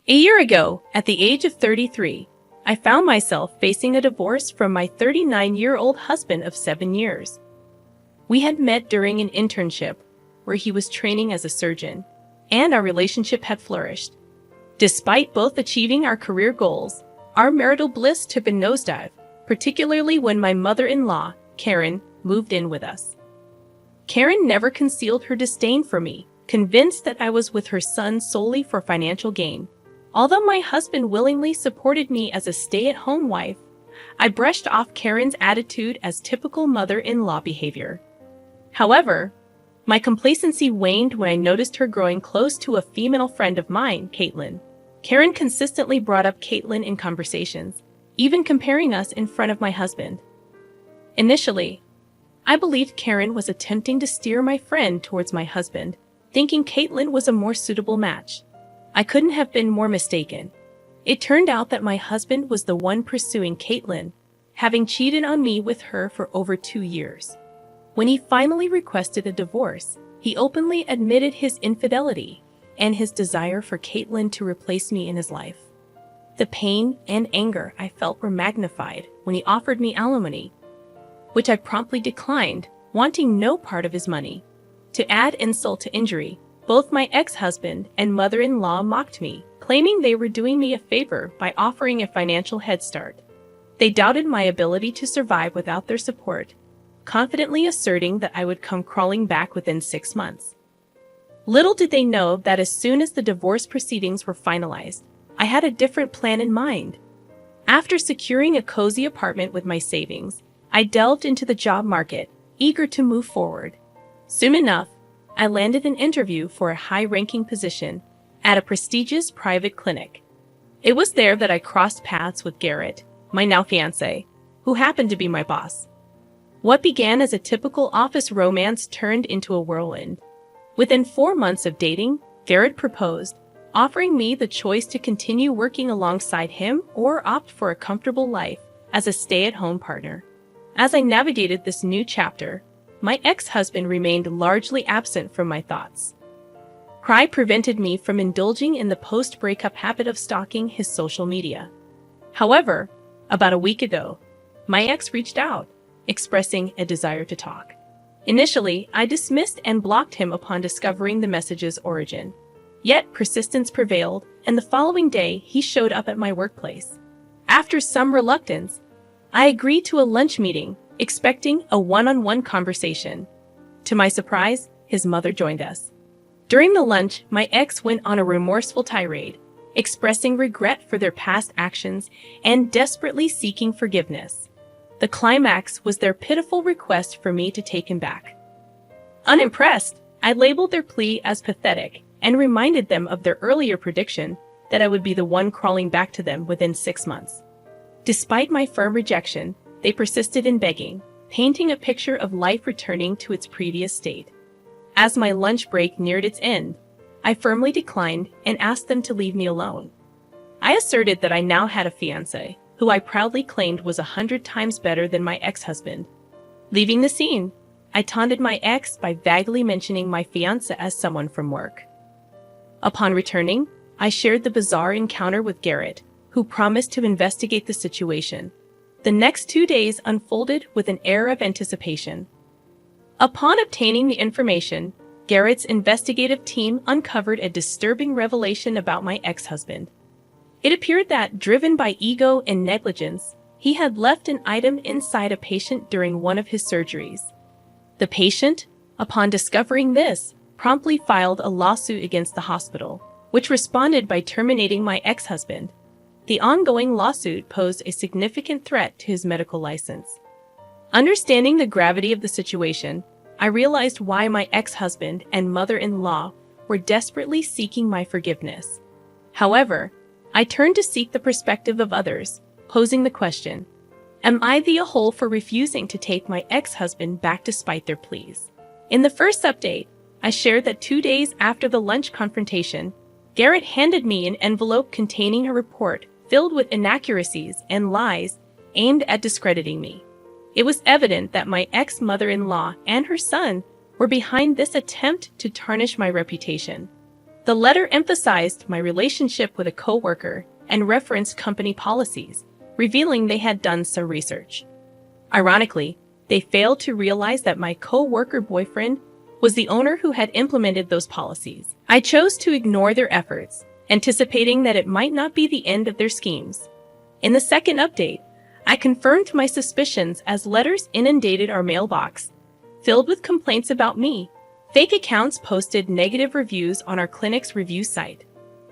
A year ago, at the age of 33, I found myself facing a divorce from my 39-year-old husband of 7 years. We had met during an internship where he was training as a surgeon, and our relationship had flourished. Despite both achieving our career goals, our marital bliss took a nosedive, particularly when my mother-in-law, Karen, moved in with us. Karen never concealed her disdain for me, convinced that I was with her son solely for financial gain. Although my husband willingly supported me as a stay-at-home wife, I brushed off Karen's attitude as typical mother-in-law behavior. However, my complacency waned when I noticed her growing close to a female friend of mine, Caitlin. Karen consistently brought up Caitlin in conversations, even comparing us in front of my husband. Initially, I believed Karen was attempting to steer my friend towards my husband, thinking Caitlin was a more suitable match. I couldn't have been more mistaken. It turned out that my husband was the one pursuing Caitlin, having cheated on me with her for over 2 years. When he finally requested a divorce, he openly admitted his infidelity and his desire for Caitlin to replace me in his life. The pain and anger I felt were magnified when he offered me alimony, which I promptly declined, wanting no part of his money. To add insult to injury, both my ex-husband and mother-in-law mocked me, claiming they were doing me a favor by offering a financial head start. They doubted my ability to survive without their support, confidently asserting that I would come crawling back within 6 months. Little did they know that as soon as the divorce proceedings were finalized, I had a different plan in mind. After securing a cozy apartment with my savings, I delved into the job market, eager to move forward. Soon enough, I landed an interview for a high-ranking position at a prestigious private clinic. It was there that I crossed paths with Garrett, my now fiancé, who happened to be my boss. What began as a typical office romance turned into a whirlwind. Within 4 months of dating, Garrett proposed, offering me the choice to continue working alongside him or opt for a comfortable life as a stay-at-home partner. As I navigated this new chapter, my ex-husband remained largely absent from my thoughts. Pride prevented me from indulging in the post-breakup habit of stalking his social media. However, about a week ago, my ex reached out, expressing a desire to talk. Initially, I dismissed and blocked him upon discovering the message's origin. Yet persistence prevailed, and the following day he showed up at my workplace. After some reluctance, I agreed to a lunch meeting, expecting a one-on-one conversation. To my surprise, his mother joined us. During the lunch, my ex went on a remorseful tirade, expressing regret for their past actions and desperately seeking forgiveness. The climax was their pitiful request for me to take him back. Unimpressed, I labeled their plea as pathetic and reminded them of their earlier prediction that I would be the one crawling back to them within 6 months. Despite my firm rejection, they persisted in begging, painting a picture of life returning to its previous state. As my lunch break neared its end, I firmly declined and asked them to leave me alone. I asserted that I now had a fiancé, who I proudly claimed was 100 times better than my ex-husband. Leaving the scene, I taunted my ex by vaguely mentioning my fiancé as someone from work. Upon returning, I shared the bizarre encounter with Garrett, who promised to investigate the situation. The next 2 days unfolded with an air of anticipation. Upon obtaining the information, Garrett's investigative team uncovered a disturbing revelation about my ex-husband. It appeared that, driven by ego and negligence, he had left an item inside a patient during one of his surgeries. The patient, upon discovering this, promptly filed a lawsuit against the hospital, which responded by terminating my ex-husband. The ongoing lawsuit posed a significant threat to his medical license. Understanding the gravity of the situation, I realized why my ex-husband and mother-in-law were desperately seeking my forgiveness. However, I turned to seek the perspective of others, posing the question, am I the a-hole for refusing to take my ex-husband back despite their pleas? In the first update, I shared that 2 days after the lunch confrontation, Garrett handed me an envelope containing a report filled with inaccuracies and lies aimed at discrediting me. It was evident that my ex-mother-in-law and her son were behind this attempt to tarnish my reputation. The letter emphasized my relationship with a coworker and referenced company policies, revealing they had done some research. Ironically, they failed to realize that my co-worker boyfriend was the owner who had implemented those policies. I chose to ignore their efforts, anticipating that it might not be the end of their schemes. In the second update, I confirmed my suspicions as letters inundated our mailbox, filled with complaints about me. Fake accounts posted negative reviews on our clinic's review site,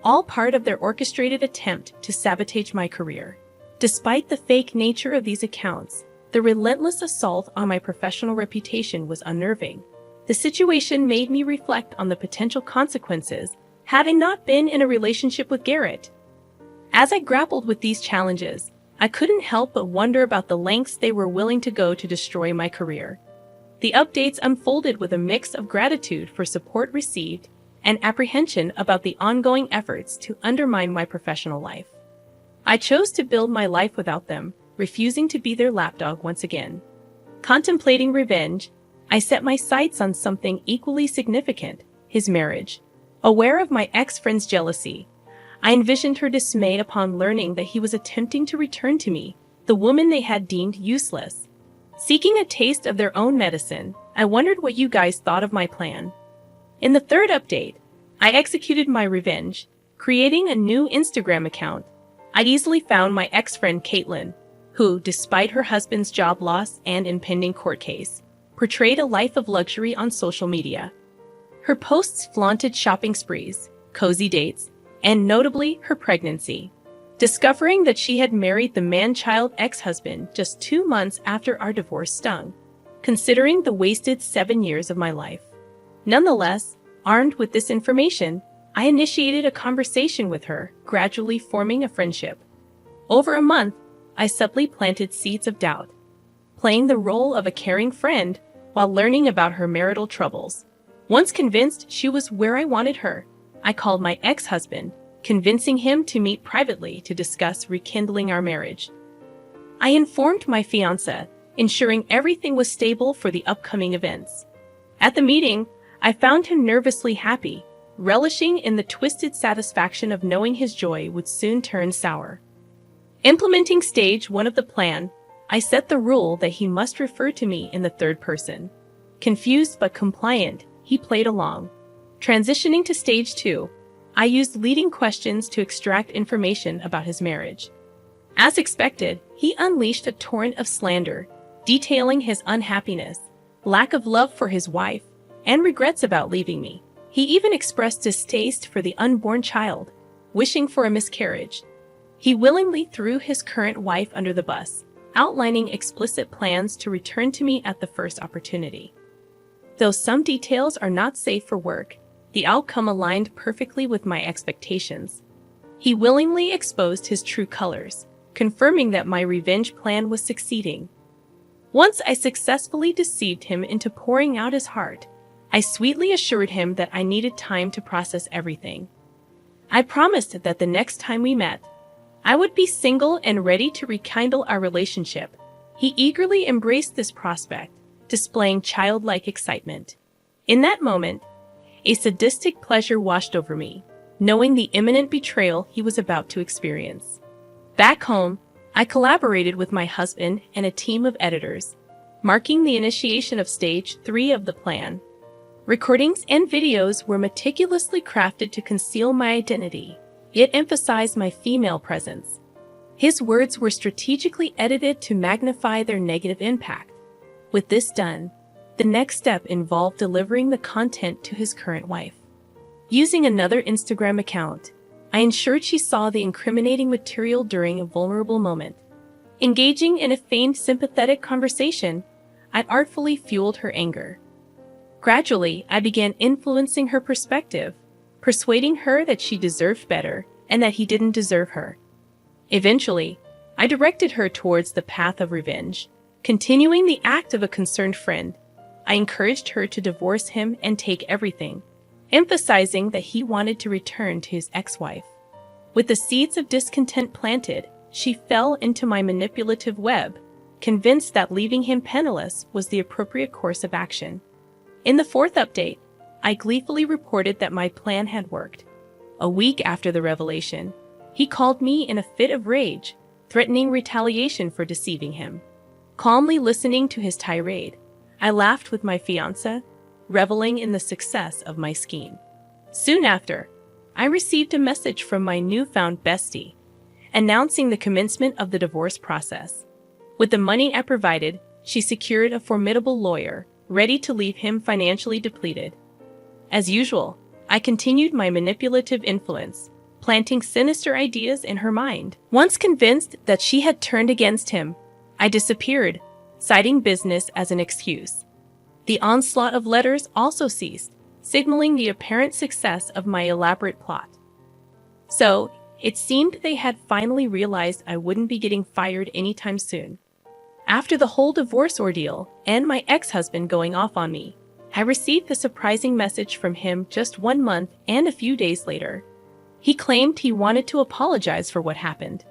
all part of their orchestrated attempt to sabotage my career. Despite the fake nature of these accounts, the relentless assault on my professional reputation was unnerving. The situation made me reflect on the potential consequences had I not been in a relationship with Garrett. As I grappled with these challenges, I couldn't help but wonder about the lengths they were willing to go to destroy my career. The updates unfolded with a mix of gratitude for support received and apprehension about the ongoing efforts to undermine my professional life. I chose to build my life without them, refusing to be their lapdog once again. Contemplating revenge, I set my sights on something equally significant: his marriage. Aware of my ex-friend's jealousy, I envisioned her dismay upon learning that he was attempting to return to me, the woman they had deemed useless. Seeking a taste of their own medicine, I wondered what you guys thought of my plan. In the third update, I executed my revenge, creating a new Instagram account. I easily found my ex-friend Caitlin, who, despite her husband's job loss and impending court case, portrayed a life of luxury on social media. Her posts flaunted shopping sprees, cozy dates, and notably her pregnancy. Discovering that she had married the man-child ex-husband just 2 months after our divorce stung, considering the wasted 7 years of my life. Nonetheless, armed with this information, I initiated a conversation with her, gradually forming a friendship. Over a month, I subtly planted seeds of doubt, playing the role of a caring friend while learning about her marital troubles. Once convinced she was where I wanted her, I called my ex-husband, convincing him to meet privately to discuss rekindling our marriage. I informed my fiancé, ensuring everything was stable for the upcoming events. At the meeting, I found him nervously happy, relishing in the twisted satisfaction of knowing his joy would soon turn sour. Implementing stage 1 of the plan, I set the rule that he must refer to me in the third person. Confused but compliant, he played along. Transitioning to stage 2, I used leading questions to extract information about his marriage. As expected, he unleashed a torrent of slander, detailing his unhappiness, lack of love for his wife, and regrets about leaving me. He even expressed distaste for the unborn child, wishing for a miscarriage. He willingly threw his current wife under the bus, outlining explicit plans to return to me at the first opportunity. Though some details are not safe for work, the outcome aligned perfectly with my expectations. He willingly exposed his true colors, confirming that my revenge plan was succeeding. Once I successfully deceived him into pouring out his heart, I sweetly assured him that I needed time to process everything. I promised that the next time we met, I would be single and ready to rekindle our relationship. He eagerly embraced this prospect, displaying childlike excitement. In that moment, a sadistic pleasure washed over me, knowing the imminent betrayal he was about to experience. Back home, I collaborated with my husband and a team of editors, marking the initiation of stage 3 of the plan. Recordings and videos were meticulously crafted to conceal my identity, yet emphasize my female presence. His words were strategically edited to magnify their negative impact. With this done, the next step involved delivering the content to his current wife. Using another Instagram account, I ensured she saw the incriminating material during a vulnerable moment. Engaging in a feigned sympathetic conversation, I artfully fueled her anger. Gradually, I began influencing her perspective, persuading her that she deserved better and that he didn't deserve her. Eventually, I directed her towards the path of revenge. Continuing the act of a concerned friend, I encouraged her to divorce him and take everything, emphasizing that he wanted to return to his ex-wife. With the seeds of discontent planted, she fell into my manipulative web, convinced that leaving him penniless was the appropriate course of action. In the fourth update, I gleefully reported that my plan had worked. A week after the revelation, he called me in a fit of rage, threatening retaliation for deceiving him. Calmly listening to his tirade, I laughed with my fiancé, reveling in the success of my scheme. Soon after, I received a message from my newfound bestie, announcing the commencement of the divorce process. With the money I provided, she secured a formidable lawyer, ready to leave him financially depleted. As usual, I continued my manipulative influence, planting sinister ideas in her mind. Once convinced that she had turned against him, I disappeared, citing business as an excuse. The onslaught of letters also ceased, signaling the apparent success of my elaborate plot. So, it seemed they had finally realized I wouldn't be getting fired anytime soon. After the whole divorce ordeal and my ex-husband going off on me, I received a surprising message from him just 1 month and a few days later. He claimed he wanted to apologize for what happened.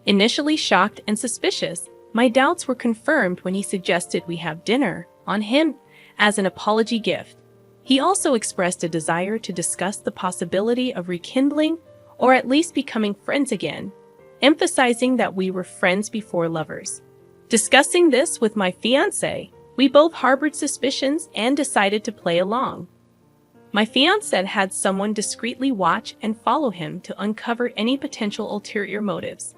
Initially shocked and suspicious, my doubts were confirmed when he suggested we have dinner on him as an apology gift. He also expressed a desire to discuss the possibility of rekindling or at least becoming friends again, emphasizing that we were friends before lovers. Discussing this with my fiancé, we both harbored suspicions and decided to play along. My fiancé had someone discreetly watch and follow him to uncover any potential ulterior motives.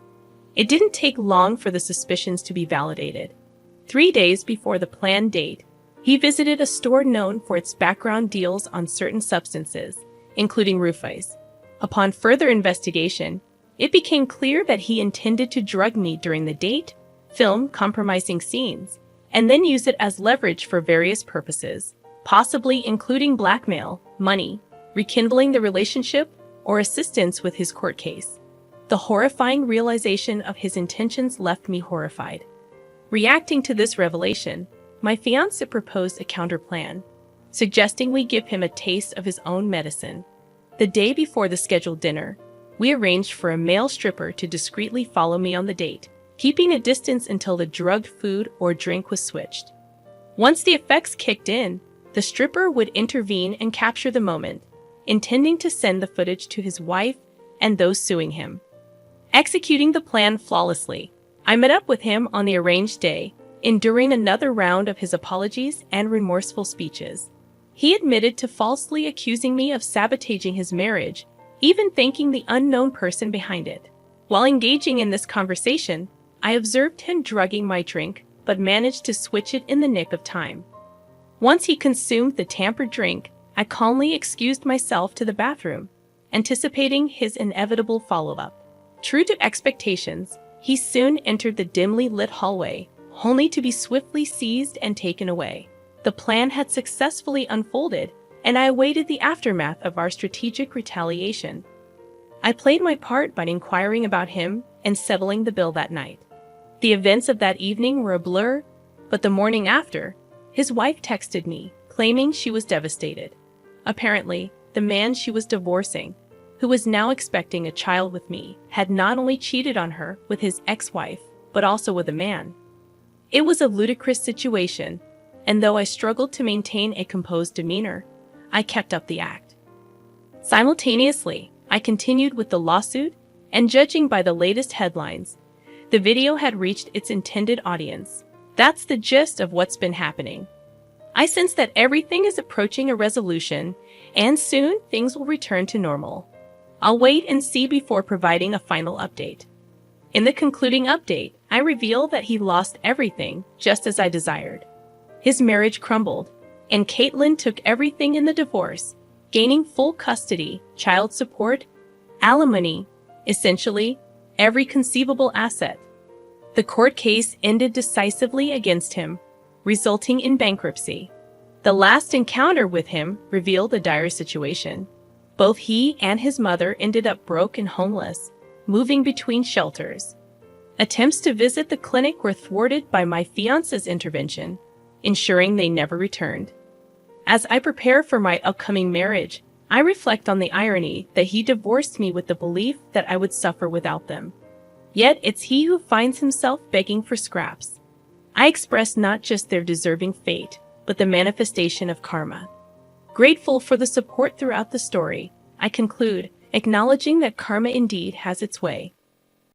It didn't take long for the suspicions to be validated. 3 days before the planned date, he visited a store known for its background deals on certain substances, including roofies. Upon further investigation, it became clear that he intended to drug me during the date, film compromising scenes, and then use it as leverage for various purposes, possibly including blackmail, money, rekindling the relationship, or assistance with his court case. The horrifying realization of his intentions left me horrified. Reacting to this revelation, my fiancé proposed a counterplan, suggesting we give him a taste of his own medicine. The day before the scheduled dinner, we arranged for a male stripper to discreetly follow me on the date, keeping a distance until the drugged food or drink was switched. Once the effects kicked in, the stripper would intervene and capture the moment, intending to send the footage to his wife and those suing him. Executing the plan flawlessly, I met up with him on the arranged day, enduring another round of his apologies and remorseful speeches. He admitted to falsely accusing me of sabotaging his marriage, even thanking the unknown person behind it. While engaging in this conversation, I observed him drugging my drink, but managed to switch it in the nick of time. Once he consumed the tampered drink, I calmly excused myself to the bathroom, anticipating his inevitable follow-up. True to expectations, he soon entered the dimly lit hallway, only to be swiftly seized and taken away. The plan had successfully unfolded, and I awaited the aftermath of our strategic retaliation. I played my part by inquiring about him and settling the bill that night. The events of that evening were a blur, but the morning after, his wife texted me, claiming she was devastated. Apparently, the man she was divorcing, who was now expecting a child with me, had not only cheated on her with his ex-wife, but also with a man. It was a ludicrous situation, and though I struggled to maintain a composed demeanor, I kept up the act. Simultaneously, I continued with the lawsuit, and judging by the latest headlines, the video had reached its intended audience. That's the gist of what's been happening. I sense that everything is approaching a resolution, and soon things will return to normal. I'll wait and see before providing a final update. In the concluding update, I reveal that he lost everything, just as I desired. His marriage crumbled, and Caitlin took everything in the divorce, gaining full custody, child support, alimony, essentially, every conceivable asset. The court case ended decisively against him, resulting in bankruptcy. The last encounter with him revealed a dire situation. Both he and his mother ended up broke and homeless, moving between shelters. Attempts to visit the clinic were thwarted by my fiancé's intervention, ensuring they never returned. As I prepare for my upcoming marriage, I reflect on the irony that he divorced me with the belief that I would suffer without them. Yet it's he who finds himself begging for scraps. I express not just their deserving fate, but the manifestation of karma. Grateful for the support throughout the story, I conclude, acknowledging that karma indeed has its way.